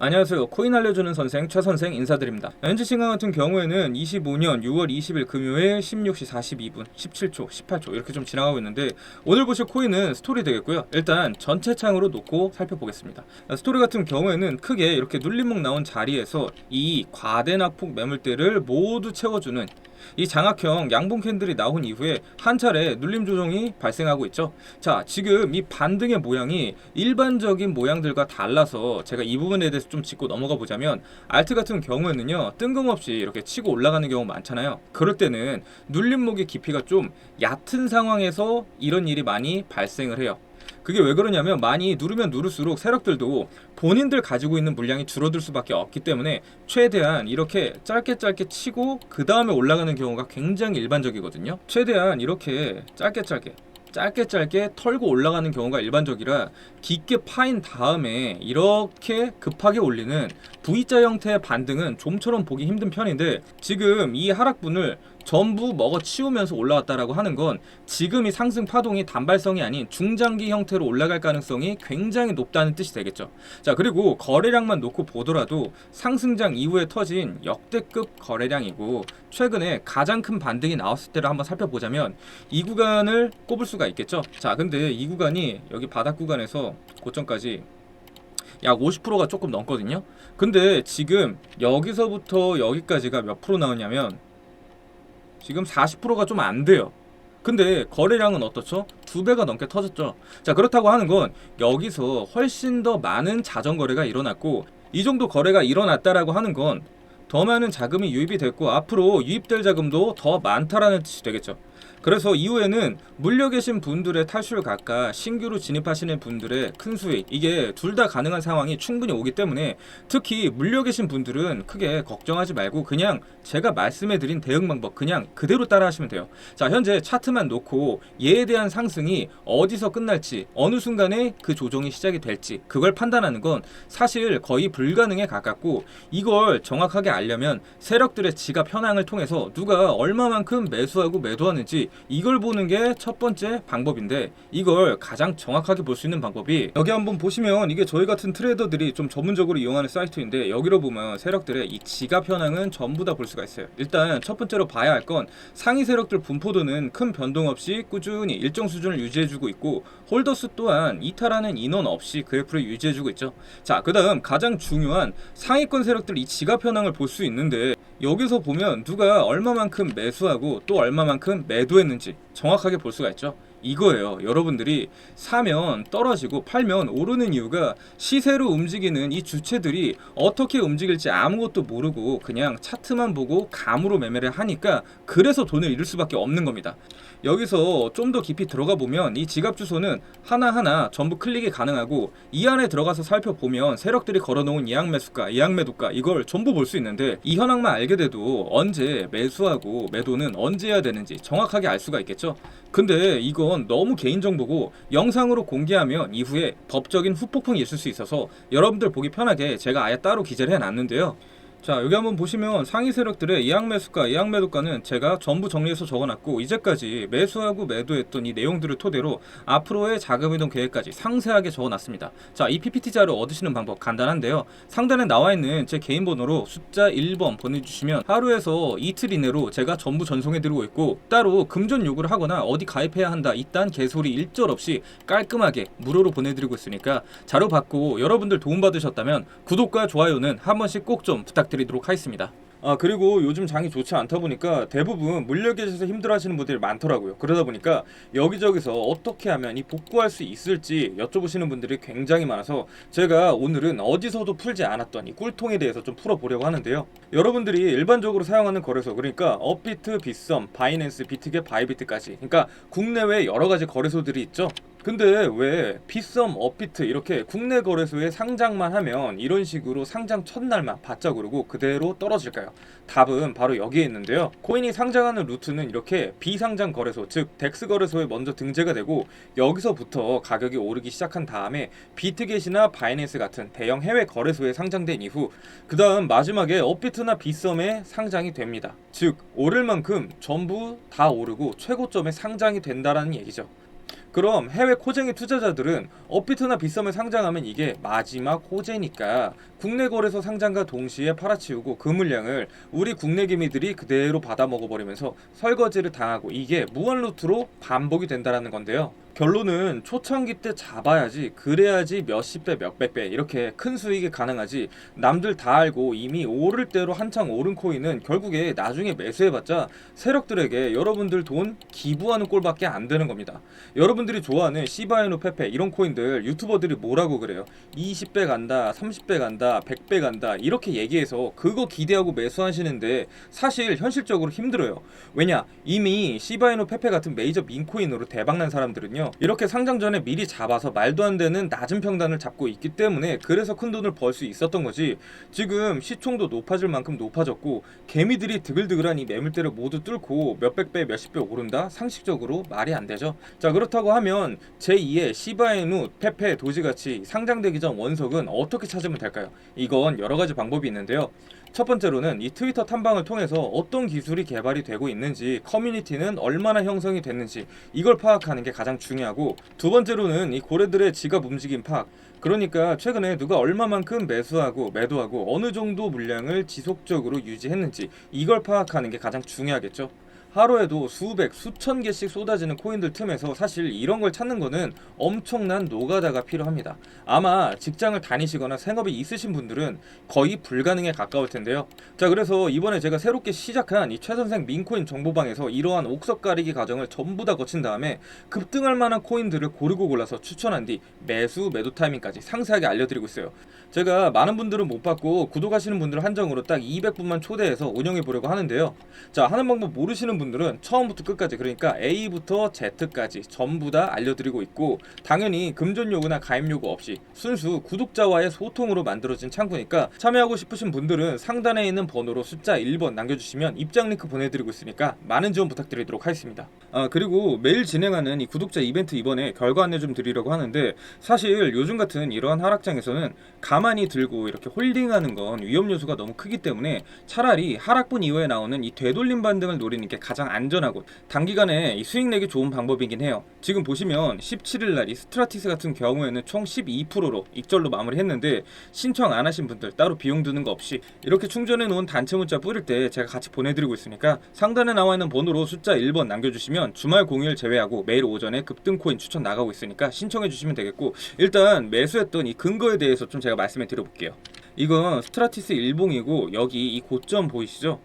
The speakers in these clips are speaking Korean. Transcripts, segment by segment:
안녕하세요. 코인 알려주는 선생 최선생 인사드립니다. 현재 시간 같은 경우에는 25년 6월 20일 금요일 16시 42분 17초 18초 이렇게 좀 지나가고 있는데, 오늘 보실 코인은 스토리 되겠고요. 일단 전체 창으로 놓고 살펴보겠습니다. 스토리 같은 경우에는 크게 이렇게 눌림목 나온 자리에서 이 과대낙폭 매물대를 모두 채워주는 이 장악형 양봉 캔들이 나온 이후에 한 차례 눌림 조정이 발생하고 있죠. 자, 지금 이 반등의 모양이 일반적인 모양들과 달라서 제가 이 부분에 대해서 좀 짚고 넘어가 보자면, 알트 같은 경우에는요, 뜬금없이 이렇게 치고 올라가는 경우 많잖아요. 그럴 때는 눌림목의 깊이가 좀 얕은 상황에서 이런 일이 많이 발생을 해요. 그게 왜 그러냐면, 많이 누르면 누를수록 세력들도 본인들 가지고 있는 물량이 줄어들 수밖에 없기 때문에 최대한 이렇게 짧게 치고 그 다음에 올라가는 경우가 굉장히 일반적이거든요. 최대한 이렇게 짧게 털고 올라가는 경우가 일반적이라, 깊게 파인 다음에 이렇게 급하게 올리는 V자 형태의 반등은 좀처럼 보기 힘든 편인데, 지금 이 하락분을 전부 먹어치우면서 올라왔다라고 하는 건 지금 이 상승 파동이 단발성이 아닌 중장기 형태로 올라갈 가능성이 굉장히 높다는 뜻이 되겠죠. 자, 그리고 거래량만 놓고 보더라도 상승장 이후에 터진 역대급 거래량이고, 최근에 가장 큰 반등이 나왔을 때를 한번 살펴보자면 이 구간을 꼽을 수가 있겠죠. 자, 근데 이 구간이 여기 바닥 구간에서 고점까지 약 50%가 조금 넘거든요. 근데 지금 여기서부터 여기까지가 몇 프로 나오냐면 지금 40%가 좀 안 돼요. 근데 거래량은 어떻죠? 2배가 넘게 터졌죠. 자, 그렇다고 하는 건 여기서 훨씬 더 많은 자전 거래가 일어났고, 이 정도 거래가 일어났다라고 하는 건 더 많은 자금이 유입이 됐고, 앞으로 유입될 자금도 더 많다라는 뜻이 되겠죠. 그래서 이후에는 물려 계신 분들의 탈출 각과 신규로 진입하시는 분들의 큰 수익, 이게 둘 다 가능한 상황이 충분히 오기 때문에, 특히 물려 계신 분들은 크게 걱정하지 말고 그냥 제가 말씀해드린 대응 방법 그냥 그대로 따라 하시면 돼요. 자, 현재 차트만 놓고 얘에 대한 상승이 어디서 끝날지, 어느 순간에 그 조정이 시작이 될지 그걸 판단하는 건 사실 거의 불가능에 가깝고, 이걸 정확하게 알려면 세력들의 지갑 현황을 통해서 누가 얼마만큼 매수하고 매도하는지 이걸 보는 게 첫 번째 방법인데, 이걸 가장 정확하게 볼 수 있는 방법이 여기 한번 보시면, 이게 저희 같은 트레이더들이 좀 전문적으로 이용하는 사이트인데, 여기로 보면 세력들의 이 지갑 현황은 전부 다 볼 수가 있어요. 일단 첫 번째로 봐야 할 건 상위 세력들 분포도는 큰 변동 없이 꾸준히 일정 수준을 유지해주고 있고, 홀더수 또한 이탈하는 인원 없이 그래프를 유지해주고 있죠. 자, 그 다음 가장 중요한 상위권 세력들 이 지갑 현황을 볼 수 있는데, 여기서 보면 누가 얼마만큼 매수하고 또 얼마만큼 매도했는지 정확하게 볼 수가 있죠. 이거예요. 여러분들이 사면 떨어지고 팔면 오르는 이유가, 시세로 움직이는 이 주체들이 어떻게 움직일지 아무것도 모르고 그냥 차트만 보고 감으로 매매를 하니까, 그래서 돈을 잃을 수밖에 없는 겁니다. 여기서 좀 더 깊이 들어가 보면 이 지갑 주소는 하나하나 전부 클릭이 가능하고, 이 안에 들어가서 살펴보면 세력들이 걸어놓은 예약 매수가, 예약 매도가 이걸 전부 볼 수 있는데, 이 현황만 알게 돼도 언제 매수하고 매도는 언제 해야 되는지 정확하게 알 수가 있겠죠. 근데 이건 너무 개인정보고 영상으로 공개하면 이후에 법적인 후폭풍이 있을 수 있어서 여러분들 보기 편하게 제가 아예 따로 기재를 해놨는데요. 자, 여기 한번 보시면 상위 세력들의 예약 매수가, 예약 매도가는 제가 전부 정리해서 적어놨고, 이제까지 매수하고 매도했던 이 내용들을 토대로 앞으로의 자금이동 계획까지 상세하게 적어놨습니다. 자, 이 PPT 자료 얻으시는 방법 간단한데요. 상단에 나와있는 제 개인 번호로 숫자 1번 보내주시면 하루에서 이틀 이내로 제가 전부 전송해드리고 있고, 따로 금전 요구를 하거나 어디 가입해야 한다 이딴 개소리 일절 없이 깔끔하게 무료로 보내드리고 있으니까, 자료 받고 여러분들 도움받으셨다면 구독과 좋아요는 한 번씩 꼭 좀 부탁드리도록 하겠습니다. 아, 그리고 요즘 장이 좋지 않다 보니까 대부분 물려 계셔서 힘들어하시는 분들이 많더라고요. 그러다 보니까 여기저기서 어떻게 하면 이 복구할 수 있을지 여쭤보시는 분들이 굉장히 많아서, 제가 오늘은 어디서도 풀지 않았던 이 꿀통에 대해서 좀 풀어보려고 하는데요. 여러분들이 일반적으로 사용하는 거래소, 그러니까 업비트, 빗썸, 바이낸스, 비트겟, 바이비트까지, 그러니까 국내외 여러 가지 거래소들이 있죠. 근데 왜 빗썸, 업비트 이렇게 국내 거래소에 상장만 하면 이런 식으로 상장 첫날만 바짝 오르고 그대로 떨어질까요? 답은 바로 여기에 있는데요. 코인이 상장하는 루트는 이렇게 비상장 거래소, 즉 덱스 거래소에 먼저 등재가 되고, 여기서부터 가격이 오르기 시작한 다음에 비트겟이나 바이낸스 같은 대형 해외 거래소에 상장된 이후, 그 다음 마지막에 업비트나 빗썸에 상장이 됩니다. 즉 오를 만큼 전부 다 오르고 최고점에 상장이 된다라는 얘기죠. 그럼 해외 코쟁이 투자자들은 업비트나 빗썸을 상장하면 이게 마지막 호재니까 국내 거래소 상장과 동시에 팔아치우고 그 물량을 우리 국내 기미들이 그대로 받아 먹어버리면서 설거지를 당하고 이게 무한 루트로 반복이 된다는 건데요. 결론은 초창기 때 잡아야지, 그래야지 몇십 배 몇백 배 이렇게 큰 수익이 가능하지, 남들 다 알고 이미 오를 대로 한창 오른 코인은 결국에 나중에 매수해봤자 세력들에게 여러분들 돈 기부하는 꼴밖에 안 되는 겁니다. 여러분들이 좋아하는 시바이누 페페 이런 코인들 유튜버들이 뭐라고 그래요? 20배 간다, 30배 간다, 100배 간다 이렇게 얘기해서 그거 기대하고 매수하시는데 사실 현실적으로 힘들어요. 왜냐? 이미 시바이누 페페 같은 메이저 민코인으로 대박난 사람들은요, 이렇게 상장 전에 미리 잡아서 말도 안 되는 낮은 평단을 잡고 있기 때문에 그래서 큰 돈을 벌 수 있었던 거지. 지금 시총도 높아질 만큼 높아졌고 개미들이 드글드글한 이 매물대를 모두 뚫고 몇백 배 몇십 배 오른다? 상식적으로 말이 안 되죠. 자, 그렇다고 하면 제2의 시바이누, 페페, 도지같이 상장되기 전 원석은 어떻게 찾으면 될까요? 이건 여러 가지 방법이 있는데요. 첫 번째로는 이 트위터 탐방을 통해서 어떤 기술이 개발이 되고 있는지, 커뮤니티는 얼마나 형성이 됐는지 이걸 파악하는 게 가장 중요하고, 두 번째로는 이 고래들의 지갑 움직임 파악, 그러니까 최근에 누가 얼마만큼 매수하고 매도하고 어느 정도 물량을 지속적으로 유지했는지 이걸 파악하는 게 가장 중요하겠죠. 하루에도 수백, 수천 개씩 쏟아지는 코인들 틈에서 사실 이런 걸 찾는 거는 엄청난 노가다가 필요합니다. 아마 직장을 다니시거나 생업이 있으신 분들은 거의 불가능에 가까울 텐데요. 자, 그래서 이번에 제가 새롭게 시작한 이 최선생 민코인 정보방에서 이러한 옥석 가리기 과정을 전부 다 거친 다음에 급등할 만한 코인들을 고르고 골라서 추천한 뒤 매수, 매도 타이밍까지 상세하게 알려드리고 있어요. 제가 많은 분들은 못 받고 구독하시는 분들 한정으로 딱 200분만 초대해서 운영해 보려고 하는데요. 자, 하는 방법 모르시는 분들은 처음부터 끝까지, 그러니까 A부터 Z까지 전부 다 알려드리고 있고, 당연히 금전 요구나 가입 요구 없이 순수 구독자와의 소통으로 만들어진 창구니까 참여하고 싶으신 분들은 상단에 있는 번호로 숫자 1번 남겨주시면 입장 링크 보내드리고 있으니까 많은 지원 부탁드리도록 하겠습니다. 그리고 매일 진행하는 이 구독자 이벤트 이번에 결과 안내 좀 드리려고 하는데, 사실 요즘 같은 이러한 하락장에서는 가만히 들고 이렇게 홀딩하는 건 위험 요소가 너무 크기 때문에 차라리 하락분 이후에 나오는 이 되돌림 반등을 노리는 게 가장 안전하고 단기간에 이 수익 내기 좋은 방법이긴 해요. 지금 보시면 17일 날 이 스트라티스 같은 경우에는 총 12%로 익절로 마무리했는데, 신청 안 하신 분들 따로 비용 드는 거 없이 이렇게 충전해 놓은 단체 문자 뿌릴 때 제가 같이 보내드리고 있으니까 상단에 나와 있는 번호로 숫자 1번 남겨주시면 주말 공휴일 제외하고 매일 오전에 급등 코인 추천 나가고 있으니까 신청해 주시면 되겠고, 일단 매수했던 이 근거에 대해서 좀 제가 말씀해 드려볼게요. 이건 스트라티스 일봉이고 여기 이 고점 보이시죠?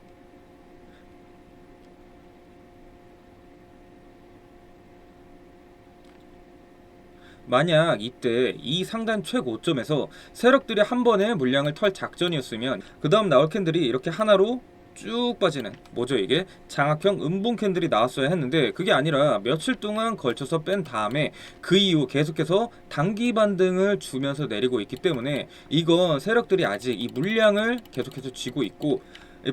만약 이때 이 상단 최고점에서 세력들이 한 번에 물량을 털 작전이었으면 그 다음 나올 캔들이 이렇게 하나로 쭉 빠지는, 뭐죠 이게? 장악형 음봉 캔들이 나왔어야 했는데 그게 아니라 며칠 동안 걸쳐서 뺀 다음에 그 이후 계속해서 단기 반등을 주면서 내리고 있기 때문에 이건 세력들이 아직 이 물량을 계속해서 쥐고 있고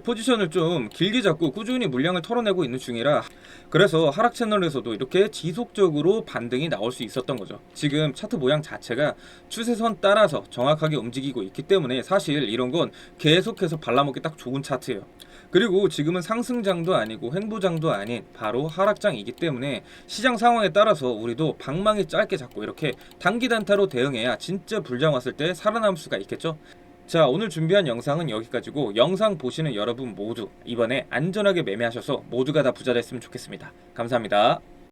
포지션을 좀 길게 잡고 꾸준히 물량을 털어내고 있는 중이라, 그래서 하락 채널에서도 이렇게 지속적으로 반등이 나올 수 있었던 거죠. 지금 차트 모양 자체가 추세선 따라서 정확하게 움직이고 있기 때문에 사실 이런 건 계속해서 발라먹기 딱 좋은 차트예요. 그리고 지금은 상승장도 아니고 횡보장도 아닌 바로 하락장이기 때문에 시장 상황에 따라서 우리도 방망이 짧게 잡고 이렇게 단기 단타로 대응해야 진짜 불장 왔을 때 살아남을 수가 있겠죠. 자, 오늘 준비한 영상은 여기까지고, 영상 보시는 여러분 모두 이번에 안전하게 매매하셔서 모두가 다 부자 됐으면 좋겠습니다. 감사합니다.